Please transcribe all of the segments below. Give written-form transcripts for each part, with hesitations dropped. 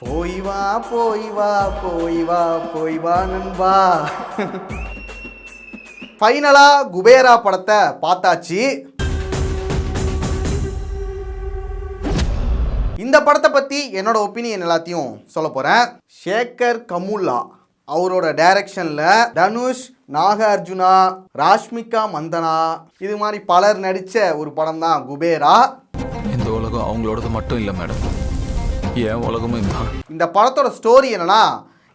போய் வா போய் வா போய் வா போய் வா நண்பா. ஃபைனலா குபேரா படத்தை பார்த்தாச்சு. இந்த படத்தை பற்றி என்னோட ஒப்பீனியன் எல்லாத்தையும் சொல்ல போகிறேன். சேகர் கமுலா அவரோட டைரக்ஷனில் தனுஷ், நாகார்ஜுனா, ராஷ்மிகா மந்தனா இது மாதிரி பலர் நடித்த ஒரு படம் தான் குபேரா. இந்த உலகம் அவங்களோடது மட்டும் இல்லை மேடம், என் உலகமும் தான். இந்த படத்தோட ஸ்டோரி என்னன்னா,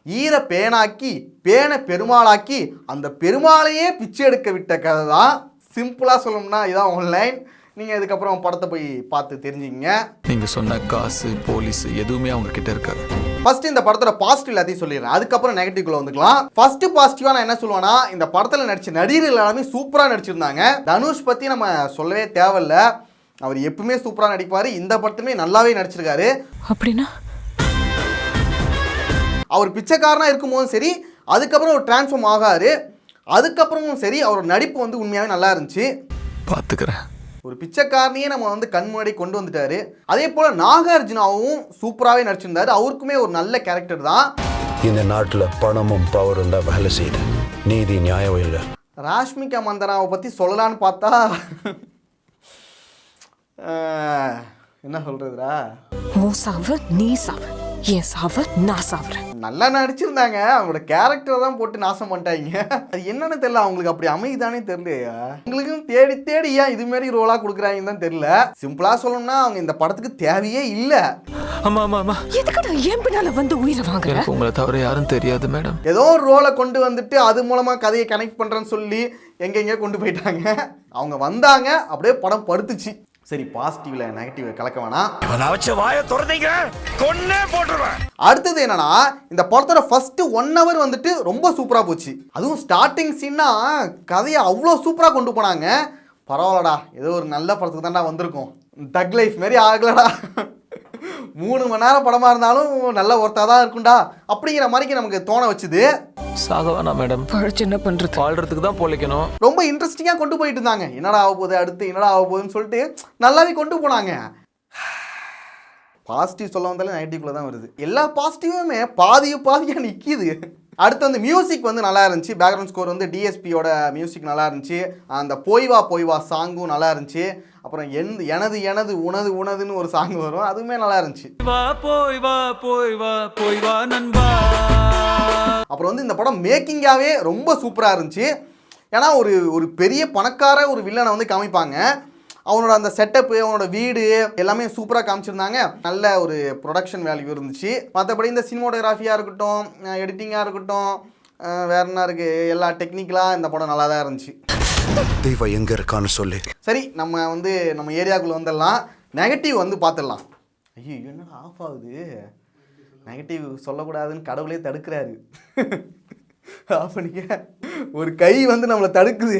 ஈர பேனாக்கி பேனை பெருமாளாக்கி அந்த பெருமாளையே பிச்சை எடுக்க விட்ட கதை தான். சிம்பிளாக சொல்லணும்னா இதான் ஆன்லைன். நீங்கள் இதுக்கப்புறம் படத்தை போய் பார்த்து தெரிஞ்சுங்க. நீங்கள் சொன்ன காசு போலீஸ் எதுவுமே அவங்க கிட்ட இருக்காது. ஃபர்ஸ்ட் இந்த படத்தோட பாசிட்டிவ் எல்லாத்தையும் சொல்லிடுறேன், அதுக்கப்புறம் நெகட்டிவ்குள்ள வந்துக்கலாம். ஃபர்ஸ்ட் பாசிட்டிவா நான் என்ன சொல்லுவேன்னா, இந்த படத்தில் நடிச்ச நடிகர்கள் எல்லாமே சூப்பராக நடிச்சிருந்தாங்க. தனுஷ் பற்றி நம்ம சொல்லவே தேவையில்ல, அவர் எப்பவுமே சூப்பராக நடிப்பார். இந்த படத்துமே நல்லாவே நடிச்சிருக்காரு. அப்படின்னா அவர் பிச்சைக்காரனாக இருக்கும்போதும் சரி, அதுக்கப்புறம் ஒரு டிரான்ஸ்ஃபார்ம் ஆகாரு, அதுக்கப்புறமும் சரி, அவரோட நடிப்பு வந்து உண்மையாகவே நல்லா இருந்துச்சு. பார்த்துக்கிறேன். ஒரு பிச்சைக்காரனையே நம்ம வந்து கண் முன்னாடி கொண்டு வந்துட்டாரு. அதே போல் நாகார்ஜுனாவும் சூப்பராகவே நடிச்சிருந்தாரு. அவருக்குமே ஒரு நல்ல கேரக்டர் தான். இந்த நாட்டில் பணமும் பவரும் தான் வேலை செய்யுது, நீதி நியாயம் இல்லை. ராஷ்மிகா மந்தனாவை பற்றி சொல்லலான்னு பார்த்தா என்ன சொல்றதுடா, ஓ சாவு நீ சாவு, என் சாவு நான் சாவுறேன். நல்லா நடிச்சிருந்தாங்க, அவங்களோட கேரக்டர் தான் போட்டு நாசம் பண்ணிட்டாங்க. அது என்னன்னு தெரியல, அவங்களுக்கு அப்படி அமைதானே தெரியலையா. உங்களுக்கும் தேடி தேடி ஏன் இது மாதிரி ரோலா கொடுக்குறாங்கன்னு தான் தெரியல. சிம்பிளா சொல்லணும்னா அவங்க இந்த படத்துக்கு தேவையே இல்லை. ஆமா ஆமா ஆமா, எதுக்குடா என் பின்னால வந்து உயிரை வாங்குற? எனக்கு உங்களை தவிர யாரும் தெரியாது மேடம். ஏதோ ஒரு ரோலை கொண்டு வந்துட்டு அது மூலமா கதையை கனெக்ட் பண்றேன்னு சொல்லி எங்கெங்க கொண்டு போயிட்டாங்க. அவங்க வந்தாங்க, அப்படியே படம் படுத்துச்சு. சரி, பாசிட்டிவ்ல நெகட்டிவ் கலக்க வேணாம். அடுத்தது என்னன்னா, இந்த படத்தோட ஃபர்ஸ்ட் 1 hour வந்துட்டு ரொம்ப சூப்பரா போச்சு. அதுவும் ஸ்டார்டிங் சீன்னா கதையை அவ்வளோ சூப்பரா கொண்டு போனாங்க. பரவாயில்லடா, ஏதோ ஒரு நல்ல படத்துக்கு தான்டா வந்திருக்கோம். தக் லைஃப் மாதிரி ஆகலடா. 3 மணி நேரம் படமா இருந்தாலும் நல்ல ஒர்த்தா தான் இருக்கும்டா அப்படிங்கிற மாதிரி நமக்கு தோண வச்சுது. சாக வேணாம் மேடம், பழச்சு என்ன பண்றது, வாழ்றதுக்கு தான் பொழைக்கணும். ரொம்ப இன்ட்ரெஸ்டிங்காக கொண்டு போயிட்டு இருந்தாங்க. என்னடா ஆக போகுது அடுத்து, என்னடா ஆக போகுதுன்னு சொல்லிட்டு நல்லாவே கொண்டு போனாங்க. பாசிட்டிவ் சொல்ல வந்தாலும் நெகட்டிவ்ல தான் வருது. எல்லா பாசிட்டிவுமே பாதியாக நிற்கிது. அடுத்து வந்து மியூசிக் வந்து நல்லா இருந்துச்சு. பேக்ரவுண்ட் ஸ்கோர் வந்து டிஎஸ்பியோட மியூசிக் நல்லா இருந்துச்சு. அந்த போய் வா சாங்கும் நல்லா இருந்துச்சு. அப்புறம் எனது எனது உனது உனதுன்னு ஒரு சாங் வரும், அதுவுமே நல்லா இருந்துச்சு. அப்புறம் வந்து இந்த படம் மேக்கிங்காகவே ரொம்ப சூப்பராக இருந்துச்சு. ஏன்னா ஒரு பெரிய பணக்கார ஒரு வில்லனை வந்து காமிப்பாங்க. அவனோட அந்த செட்டப்பு, அவனோட வீடு எல்லாமே சூப்பராக காமிச்சிருந்தாங்க. நல்ல ஒரு ப்ரொடக்ஷன் வேல்யூ இருந்துச்சு. மற்றபடி இந்த சினிமோட்டோகிராஃபியாக இருக்கட்டும், எடிட்டிங்காக இருக்கட்டும், வேற என்ன இருக்குது, எல்லா டெக்னிக்கலாக இந்த படம் நல்லா தான் இருந்துச்சு. தெய்வம் எங்கே இருக்கான்னு சொல்லி. சரி, நம்ம ஏரியாவுக்குள்ளே வந்துடலாம். நெகட்டிவ் வந்து பார்த்துடலாம். ஐயோ என்னடா ஆஃப் ஆகுது, நெகட்டிவ் சொல்லக்கூடாதுன்னு கடவுளே தடுக்கிறாரு. ஆஃப் பண்ணிக்க, ஒரு கை வந்து நம்மளை தடுக்குது.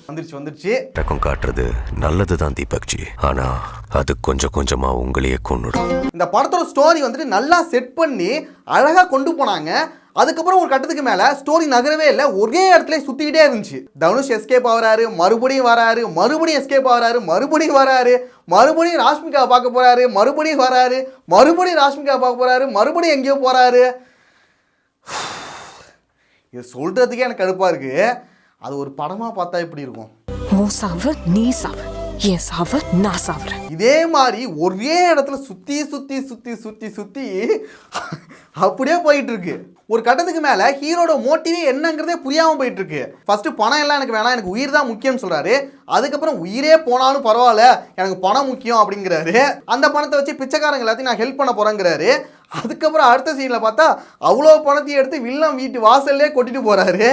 வந்துருச்சு. ரக்கம் காட்டுறது நல்லதுதான் தீபக்ஜி, ஆனா அது கொஞ்சம் கொஞ்சமா உங்களையே கொன்னுடும். இந்த படத்தோட ஸ்டோரி வந்துட்டு நல்லா செட் பண்ணி அழகா கொண்டு போனாங்க. அதுக்கப்புறம் ஒரு கட்டத்துக்கு மேல ஸ்டோரி நகரவே இல்லை, ஒரே இடத்துல சுத்திக்கிட்டே இருந்துச்சு. தனுஷ் எஸ்கேப் ஆகிறாரு, மறுபடியும் வராரு, மறுபடியும் எஸ்கேப் ஆகிறாரு, மறுபடியும் வராரு, மறுபடியும் ராஷ்மிகா பார்க்க போறாரு, மறுபடியும் வராரு, மறுபடியும் ராஷ்மிகா பார்க்க போறாரு, மறுபடியும் எங்கேயோ போறாரு. இது சொல்றதுக்கே எனக்கு கடுப்பா இருக்கு. அது ஒரு படமா பார்த்தா எப்படி இருக்கும்? ஓ சாவு நீ சாவு, என் சாவு நான் சாவுறேன். இதே மாதிரி ஒரே இடத்துல சுத்தி சுத்தி சுத்தி சுத்தி சுத்தி அப்படியே போயிட்டு இருக்கு. ஒரு கட்டத்துக்கு மேல ஹீரோட மோட்டிவே என்னங்கிறதே புரியாம போயிட்டு இருக்கு. ஃபர்ஸ்ட் பணம் எல்லாம் எனக்கு வேணாம், எனக்கு உயிர் தான் முக்கியம் சொல்றாரு. அதுக்கப்புறம் உயிரே போனாலும் பரவாயில்ல, எனக்கு பணம் முக்கியம் அப்படிங்கிறாரு. அந்த பணத்தை வச்சு பிச்சைக்காரங்க எல்லாத்தையும் நான் ஹெல்ப் பண்ண போறேங்கிறாரு. அதுக்கப்புறம் அடுத்த சீன்ல பார்த்தா அவ்வளோ பணத்தையும் எடுத்து வில்லன் வீட்டு வாசல்லே கொட்டிட்டு போறாரு.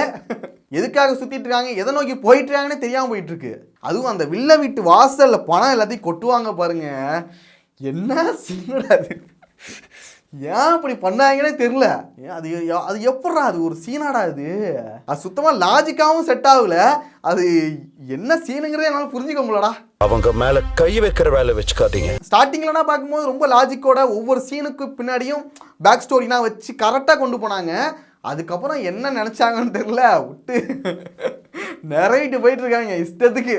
எதுக்காக சுத்திட்டு இருக்காங்க, எதை நோக்கி போயிட்டு இருக்காங்கன்னு தெரியாம போயிட்டு இருக்கு. அதுவும் அந்த வில்ல வீட்டு வாசல்ல பணம் எல்லாத்தையும் கொட்டுவாங்க பாருங்க, என்ன சீனடா அது, ஏன் அப்படி பண்ணாங்கன்னே தெரியல. அது எப்படா அது ஒரு சீனாடா, அது சுத்தமா லாஜிக்காவும் செட் ஆகல. அது என்ன சீனுங்கிறதே என்னால் புரிஞ்சுக்க முடியலடா. அவங்க மேல கை வைக்கிற வேலை வச்சுக்காதீங்க. ஸ்டார்டிங்லனா பார்க்கும்போது ரொம்ப லாஜிக்கோட ஒவ்வொரு சீனுக்கு பின்னாடியும் பேக் ஸ்டோரினா வச்சு கரெக்டாக கொண்டு போனாங்க. அதுக்கப்புறம் என்ன நினைச்சாங்கன்னு தெரியல, விட்டு நிறையிட்டு போயிட்டு இருக்காங்க இஷ்டத்துக்கு.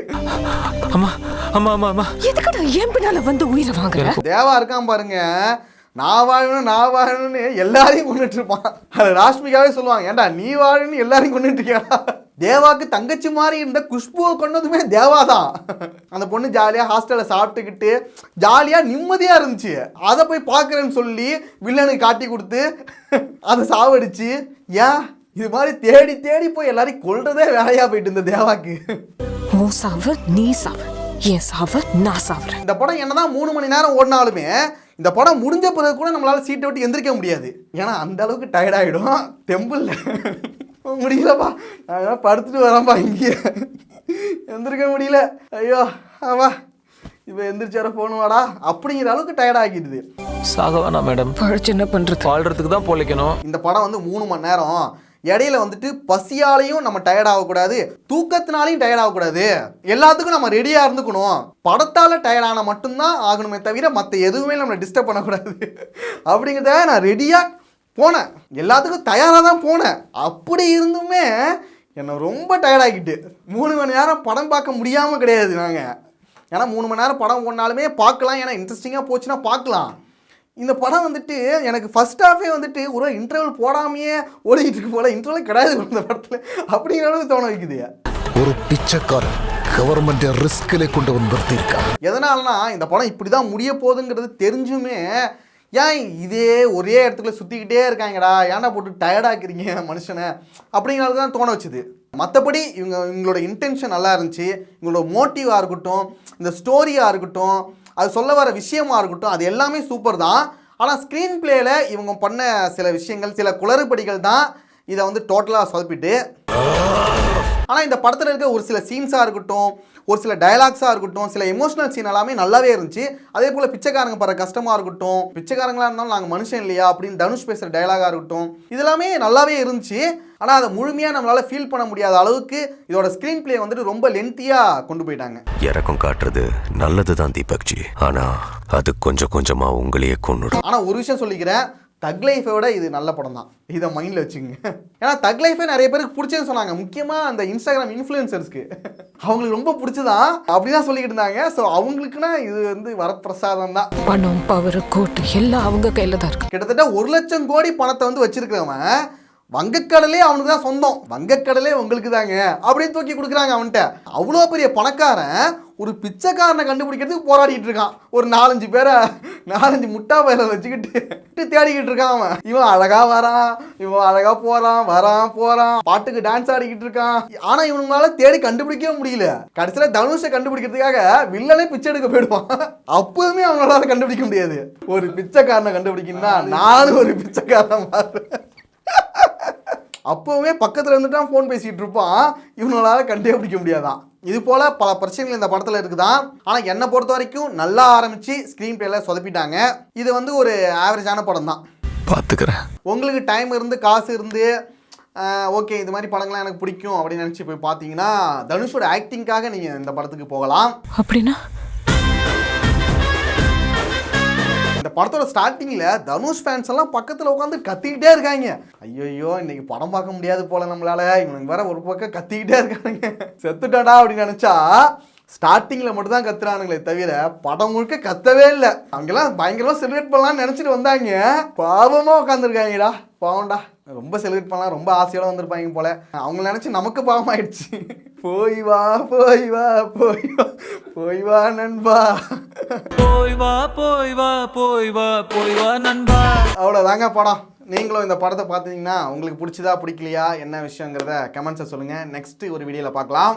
எதுக்குடா என் பின்னால வந்து உயிரை வாங்குற? தேவா இருக்கான் பாருங்க, நான் வாழணும்னு எல்லாரையும் கொண்டுட்டு இருப்பான். அது ராஷ்மிகாவே சொல்லுவாங்க, ஏன்டா நீ வாழணும்னு எல்லாரையும் கொண்டுட்டு இருக்கியா. தேவாக்கு தங்கச்சி மாதிரி இருந்த குஷ்புவை கொண்டதுமே தேவா தான். அந்த பொண்ணு ஜாலியாக ஹாஸ்டலில் சாப்பிட்டுக்கிட்டு ஜாலியாக நிம்மதியாக இருந்துச்சு. அதை போய் பார்க்குறேன்னு சொல்லி வில்லனுக்கு காட்டி கொடுத்து அதை சாவடிச்சு, ஏன் இது மாதிரி தேடி தேடி போய் எல்லாரையும் கொல்றதே வேலையாக போயிட்டு இருந்த தேவாக்கு. உன் சாவு நீ சாவு, என் சாவு நான் சாவுறேன். இந்த படம் என்னதான் 3 மணி நேரம் ஓடினாலுமே இந்த படம் முடிஞ்ச பிறகு கூட நம்மளால சீட்டை விட்டு எந்திரிக்க முடியாது. ஏன்னா அந்த அளவுக்கு டயர்ட் ஆகிடும். டெம்பிள் முடியலப்பா, நான் படுத்துட்டு வரேன்ப்பா, இங்கே எந்திரிக்க முடியல, ஐயோ ஆவா இப்போ எந்திரிச்சார போகணுவாடா அப்படிங்கிற அளவுக்கு டயர்ட் ஆகிடுது. சாக வேணாம் மேடம், பழச்சு என்ன பண்றது, வாழ்றதுக்கு தான் பொழைக்கணும். இந்த படம் வந்து 3 மணி நேரம், இடையில வந்துட்டு பசியாலையும் நம்ம டயர்ட் ஆகக்கூடாது, தூக்கத்தினாலையும் டயர்ட் ஆகக்கூடாது, எல்லாத்துக்கும் நம்ம ரெடியாக இருந்துக்கணும். படத்தால் டயர்டான மட்டும்தான் ஆகணுமே தவிர மற்ற எதுவுமே நம்மளை டிஸ்டர்ப் பண்ணக்கூடாது அப்படிங்கிறத நான் ரெடியாக போனேன், எல்லாத்துக்கும் தயாராக தான் போனேன். அப்படி இருந்துமே என்னை ரொம்ப டயர்டாகிட்டு 3 மணி நேரம் படம் பார்க்க முடியாமல் கிடையாது நாங்கள். ஏன்னா 3 மணி நேரம் படம் ஓடினாலுமே பார்க்கலாம், ஏன்னா இன்ட்ரெஸ்டிங்காக போச்சுன்னா பார்க்கலாம். இந்த படம் வந்துட்டு எனக்கு ஃபர்ஸ்ட் ஹாஃபே வந்துட்டு ஒரு இன்டர்வல் போடாமையே ஓடிக்கிட்டு இருக்கு போல, இன்டர்வல் கிடையாது இந்த படத்தில் அப்படிங்கிற அளவுக்கு தோண வைக்குது. ஒரு பிச்சைக்காரன் கவர்மெண்ட் ரிஸ்கிலே கொண்டு வந்துருக்கா. எதனாலனா இந்த படம் இப்படி தான் முடிய போகுதுங்கிறது தெரிஞ்சுமே ஏன் இதே ஒரே இடத்துல சுற்றிக்கிட்டே இருக்காங்கடா, ஏன்டா போட்டு டயர்டாக்குறீங்க மனுஷனை அப்படிங்கிறது தான் தோண வச்சுது. மற்றபடி இவங்களோட இன்டென்ஷன் நல்லா இருந்துச்சு, இவங்களோட மோட்டிவாக இருக்கட்டும், இந்த ஸ்டோரியாக இருக்கட்டும், அது சொல்ல வர விஷயமா இருக்கட்டும், அது எல்லாமே சூப்பர் தான். ஆனால் ஸ்க்ரீன் பிளேயில் இவங்க பண்ண சில விஷயங்கள், சில குளறுபடிகள் தான் இதை வந்து டோட்டலாக சொதப்பிட்டு. ஆனால் இந்த படத்தில் இருக்க ஒரு சில சீன்ஸாக இருக்கட்டும், ஒரு சில டயலாக்ஸாக இருக்கட்டும், சில எமோஷனல் சீன் எல்லாமே நல்லாவே இருந்துச்சு. அதே போல் பிச்சைக்காரங்க படுற கஷ்டமாக இருக்கட்டும், பிச்சைக்காரங்களாக இருந்தாலும் நாங்கள் மனுஷன் இல்லையா அப்படின்னு தனுஷ் பேசுகிற டயலாகாக இருக்கட்டும், இதெல்லாமே நல்லாவே இருந்துச்சு. ஆனால் அதை முழுமையாக நம்மளால் ஃபீல் பண்ண முடியாத அளவுக்கு இதோட ஸ்க்ரீன் பிளே வந்துட்டு ரொம்ப லென்த்தியாக கொண்டு போயிட்டாங்க. இறக்கம் காட்டுறது நல்லது தான் தீபக்ஜி, ஆனால் அது கொஞ்சம் கொஞ்சமாக உங்களையே கொன்னுடும். ஆனால் ஒரு விஷயம் சொல்லிக்கிறேன், தக் லைஃபை விட இது நல்ல படம் தான், இதை மைண்டில் வச்சுங்க. ஏன்னா தக் லைஃபே நிறைய பேருக்கு பிடிச்சதுன்னு சொன்னாங்க, முக்கியமாக அந்த இன்ஸ்டாகிராம் இன்ஃப்ளூயன்சர்ஸ்க்கு அவங்களுக்கு ரொம்ப பிடிச்சதான் அப்படிதான் சொல்லிக்கிட்டு இருந்தாங்க. ஸோ அவங்களுக்குன்னா இது வந்து வரப்பிரசாதம் தான். பணம் பவர் கோட்டு எல்லாம் அவங்க கையில் தான் இருக்கு. கிட்டத்தட்ட 1 லட்சம் கோடி பணத்தை வந்து வச்சிருக்கிறவன் வங்கக்கடலே அவனுக்கு தான் சொந்தம், வங்கக்கடலே உங்களுக்கு தாங்க அப்படின்னு தூக்கி கொடுக்குறாங்க அவன்கிட்ட. அவ்வளோ பெரிய பணக்காரன் ஒரு பிச்சைக்காரனை கண்டுபிடிக்கிறதுக்கு போராடிட்டு இருக்கான். ஒரு 4-5 பேரை 4-5 முட்டா பயில வச்சுக்கிட்டு தேடிக்கிட்டு இருக்கான் அவன். இவன் அழகா வரான், இவன் அழகா போறான், பாட்டுக்கு டான்ஸ் ஆடிக்கிட்டு இருக்கான். ஆனா இவனுங்களால தேடி கண்டுபிடிக்கவே முடியல. கடைசியில தனுஷை கண்டுபிடிக்கிறதுக்காக வில்லனே பிச்சை எடுக்க போயிடுவான். அப்பவுமே அவங்களால கண்டுபிடிக்க முடியாது. ஒரு பிச்சைக்காரனை கண்டுபிடிக்கணும்னா நானும் ஒரு பிச்சைக்காரன் மாறுறேன். அப்போவே பக்கத்தில் இருந்துட்டு ஃபோன் பேசிகிட்டு இருப்பான், இவங்களால கண்டுபிடிக்க முடியாதான். இது போல் பல பிரச்சனைகள் இந்த படத்தில் இருக்குதான். ஆனால் என்னை பொறுத்த வரைக்கும் நல்லா ஆரம்பித்து ஸ்க்ரீன் பிளேயில் சொதப்பிட்டாங்க. இது வந்து ஒரு ஆவரேஜான படம் தான். பார்த்துக்கிறேன். உங்களுக்கு டைம் இருந்து காசு இருந்து ஓகே இது மாதிரி படங்கள்லாம் எனக்கு பிடிக்கும் அப்படின்னு நினச்சி போய் பார்த்தீங்கன்னா தனுஷோட ஆக்டிங்காக நீங்கள் இந்த படத்துக்கு போகலாம். அப்படின்னா இந்த படத்தோட ஸ்டார்டிங்கில் தனுஷ் ஃபேன்ஸ் எல்லாம் பக்கத்தில் உட்காந்து கத்திக்கிட்டே இருக்காங்க. ஐயோ இன்னைக்கு படம் பார்க்க முடியாது போல நம்மளால, இவனுக்கு வேற ஒரு பக்கம் கத்திக்கிட்டே இருக்கானுங்க, செத்துட்டாடா அப்படின்னு நினச்சா ஸ்டார்டிங்கில் மட்டும் தான் கத்துறானுங்களே தவிர படம் முழுக்க கத்தவே இல்லை. அவங்கெல்லாம் பயங்கரமாக செலிப்ரேட் பண்ணலாம்னு நினச்சிட்டு வந்தாங்க, பாவமாக உட்காந்துருக்காங்கடா, பாவம்டா. ரொம்ப செலிப்ரேட் பண்ணலாம் ரொம்ப ஆசையோட வந்திருப்பாங்க போல. அவங்க நினச்சி நமக்கு பாவம் ஆயிடுச்சு. போய் வா போய் வா போய் வா போய் வா நண்பா, போய் வா போய் வா போய் வா போய் வா நண்பா. அவ்வளோதாங்க படம். நீங்களும் இந்த படத்தை பார்த்தீங்கன்னா உங்களுக்கு பிடிச்சதா பிடிக்கலையா என்ன விஷயங்கிறத கமெண்ட்ஸை சொல்லுங்கள். நெக்ஸ்ட்டு ஒரு வீடியோவில் பார்க்கலாம்.